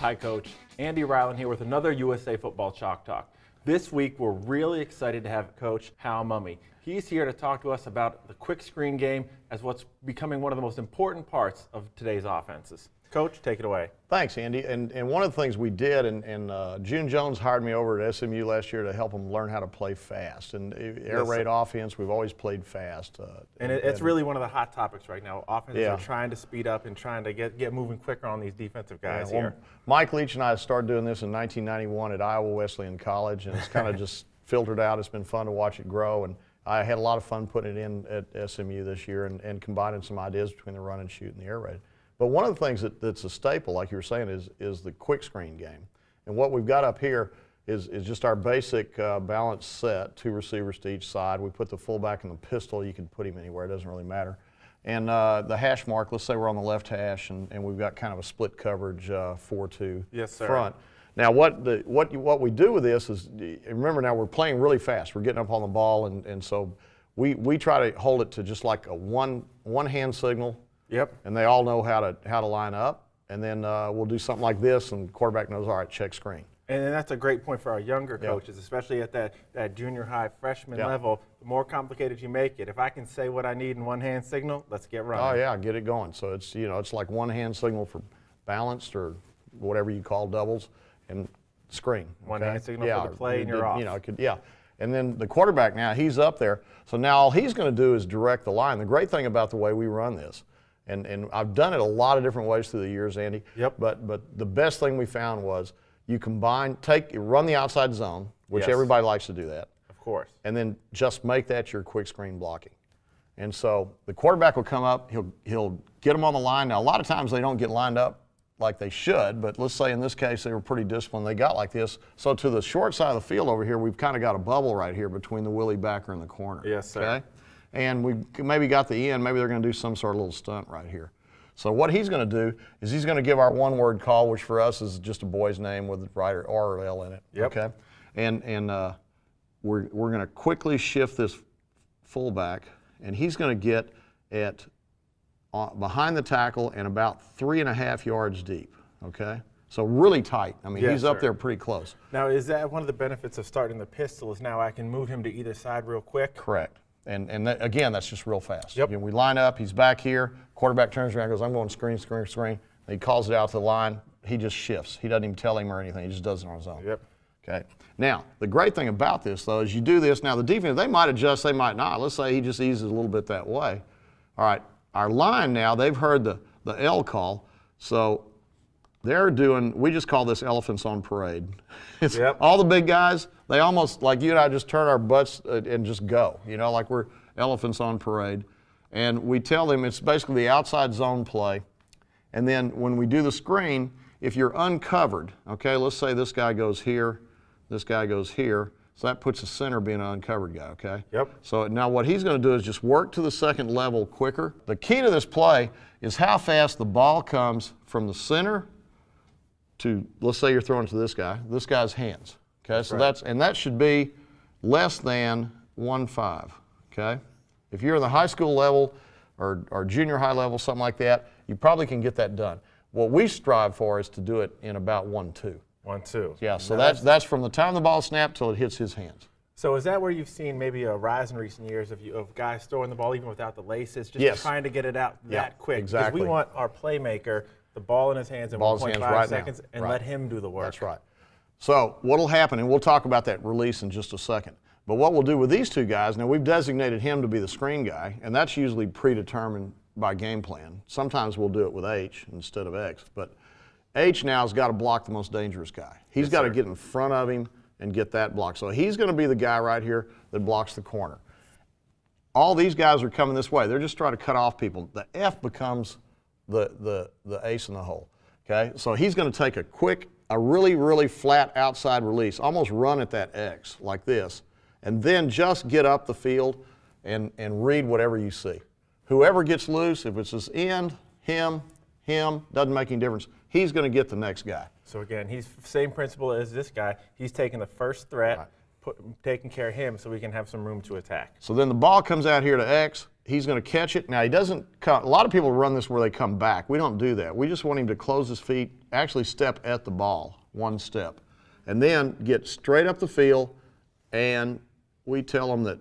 Hi, Coach. Andy Ryland here with another USA Football Chalk Talk. This week, we're really excited to have Coach Mumme. He's here to talk to us about the quick screen game as what's becoming one of the most important parts of today's offenses. Coach, take it away. Thanks, Andy. And one of the things we did, and June Jones hired me over at SMU last year to help them learn how to play fast. And air raid offense, we've always played fast. And it's really one of the hot topics right now. Offenses are trying to speed up and trying to get moving quicker on these defensive guys here. Mike Leach and I started doing this in 1991 at Iowa Wesleyan College, and it's kind of just filtered out. It's been fun to watch it grow. And I had a lot of fun putting it in at SMU this year and combining some ideas between the run and shoot and the air raid. But one of the things that's a staple, like you were saying, is the quick screen game. And what we've got up here is just our basic balanced set, 2 receivers to each side. We put the fullback in the pistol. You can put him anywhere. It doesn't really matter. And the hash mark, let's say we're on the left hash, and we've got kind of a split coverage 4-2 front. Now, what we do with this is, remember now we're playing really fast. We're getting up on the ball, and so we try to hold it to just like a one-hand signal. Yep. And they all know how to line up, and then we'll do something like this, and the quarterback knows, all right, check screen. And that's a great point for our younger coaches, especially at that junior high freshman level. The more complicated you make it, if I can say what I need in one-hand signal, let's get running. Oh yeah, get it going. So it's it's like one-hand signal for balanced or whatever you call doubles, and screen. One-hand signal for the play, and you're off. And then the quarterback now, he's up there. So now all he's going to do is direct the line. The great thing about the way we run this, and I've done it a lot of different ways through the years, Andy. Yep. But the best thing we found was you run the outside zone, which everybody likes to do that. Of course. And then just make that your quick screen blocking. And so the quarterback will come up, he'll get them on the line. Now a lot of times they don't get lined up like they should, but let's say in this case they were pretty disciplined. They got like this. So to the short side of the field over here, we've kind of got a bubble right here between the Willie backer and the corner. Yes, sir. Okay? And we maybe got the end. Maybe they're going to do some sort of little stunt right here. So what he's going to do is he's going to give our one-word call, which for us is just a boy's name with the right R or L in it. Yep. Okay. And we're going to quickly shift this fullback, and he's going to get at behind the tackle and about 3.5 yards deep. Okay. So really tight. I mean, he's up there pretty close. Now, is that one of the benefits of starting the pistol? Is now I can move him to either side real quick? Correct. And again, that's just real fast. Yep. We line up, he's back here, quarterback turns around and goes, I'm going screen, screen, screen. And he calls it out to the line. He just shifts. He doesn't even tell him or anything. He just does it on his own. Yep. Okay. Now, the great thing about this, though, is you do this. Now, the defense, they might adjust, they might not. Let's say he just eases a little bit that way. All right. Our line now, they've heard the L call. So they're doing, we just call this elephants on parade. It's all the big guys, they almost, like you and I, just turn our butts and just go, like we're elephants on parade. And we tell them it's basically the outside zone play. And then when we do the screen, if you're uncovered, okay, let's say this guy goes here, this guy goes here, so that puts the center being an uncovered guy, okay? Yep. So now what he's going to do is just work to the second level quicker. The key to this play is how fast the ball comes from the center to, let's say you're throwing to this guy's hands. Okay, so that should be less than 1.5. Okay, if you're in the high school level or junior high level, something like that, you probably can get that done. What we strive for is to do it in about 1.2. 1.2. Yeah, so that's from the time the ball snapped till it hits his hands. So is that where you've seen maybe a rise in recent years of guys throwing the ball even without the laces, just trying to get it out that quick? Exactly. Because we want our playmaker, the ball in his hands in 1.5 seconds, and let him do the work. That's right. So what'll happen, and we'll talk about that release in just a second, but what we'll do with these two guys, now we've designated him to be the screen guy, and that's usually predetermined by game plan. Sometimes we'll do it with H instead of X, but H now has got to block the most dangerous guy. He's got to get in front of him and get that block. So he's going to be the guy right here that blocks the corner. All these guys are coming this way. They're just trying to cut off people. The F becomes the ace in the hole. Okay, so he's going to take a really, really flat outside release, almost run at that X like this, and then just get up the field and read whatever you see. Whoever gets loose, if it's his end, him, doesn't make any difference. He's going to get the next guy. So again, he's same principle as this guy. He's taking the first threat, taking care of him so we can have some room to attack. So then the ball comes out here to X. he's going to catch it. Now, he doesn't come. A lot of people run this where they come back. We don't do that. We just want him to close his feet, actually step at the ball, one step, and then get straight up the field, and we tell him that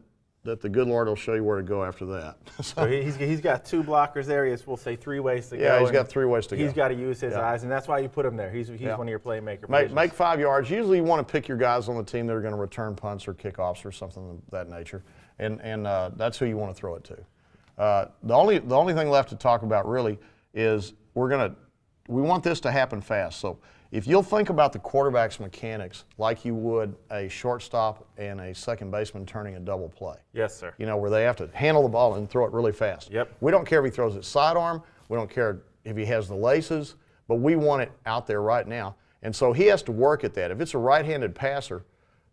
the good Lord will show you where to go after that. So he's got 2 blockers there. We'll say 3 ways to go. Yeah, he's got 3 ways to go. He's got to use his eyes, and that's why you put him there. He's one of your playmaker positions. Make 5 yards. Usually you want to pick your guys on the team that are going to return punts or kickoffs or something of that nature, and that's who you want to throw it to. The only thing left to talk about really is we want this to happen fast. So if you'll think about the quarterback's mechanics like you would a shortstop and a second baseman turning a double play. Yes, sir. You know, where they have to handle the ball and throw it really fast. Yep. We don't care if he throws it sidearm. We don't care if he has the laces, but we want it out there right now. And so he has to work at that. If it's a right-handed passer,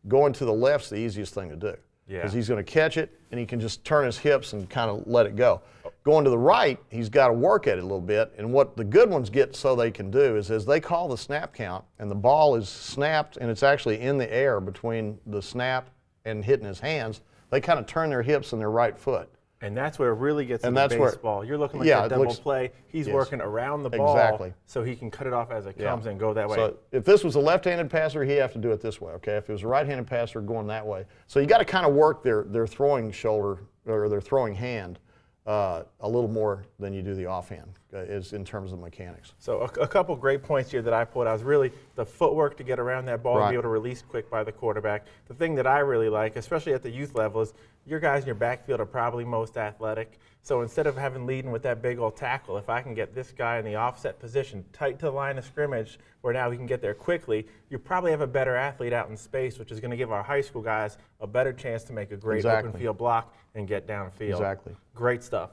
going to the left's the easiest thing to do. Yeah. Because he's going to catch it, and he can just turn his hips and kind of let it go. Going to the right, he's got to work at it a little bit, and what the good ones get so they can do is as they call the snap count, and the ball is snapped, and it's actually in the air between the snap and hitting his hands, they kind of turn their hips and their right foot. And that's where it really gets into baseball. You're looking like a double play. He's working around the ball so he can cut it off as it comes and go that way. So if this was a left-handed passer, he'd have to do it this way, okay? If it was a right-handed passer, going that way. So you got to kind of work their throwing shoulder or their throwing hand a little more than you do the offhand is in terms of mechanics. So a couple great points here that I pulled out was really the footwork to get around that ball and be able to release quick by the quarterback. The thing that I really like, especially at the youth level, is your guys in your backfield are probably most athletic. So instead of leading with that big old tackle, if I can get this guy in the offset position, tight to the line of scrimmage, where now we can get there quickly, you probably have a better athlete out in space, which is going to give our high school guys a better chance to make a great open field block and get downfield. Exactly. Great stuff.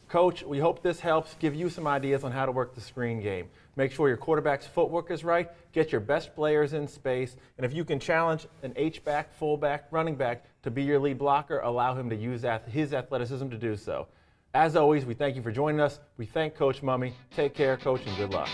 Coach, we hope this helps give you some ideas on how to work the screen game. Make sure your quarterback's footwork is right, get your best players in space, and if you can challenge an H-back, fullback, running back to be your lead blocker, allow him to use his athleticism to do so. As always, we thank you for joining us. We thank Coach Mumme. Take care, Coach, and good luck.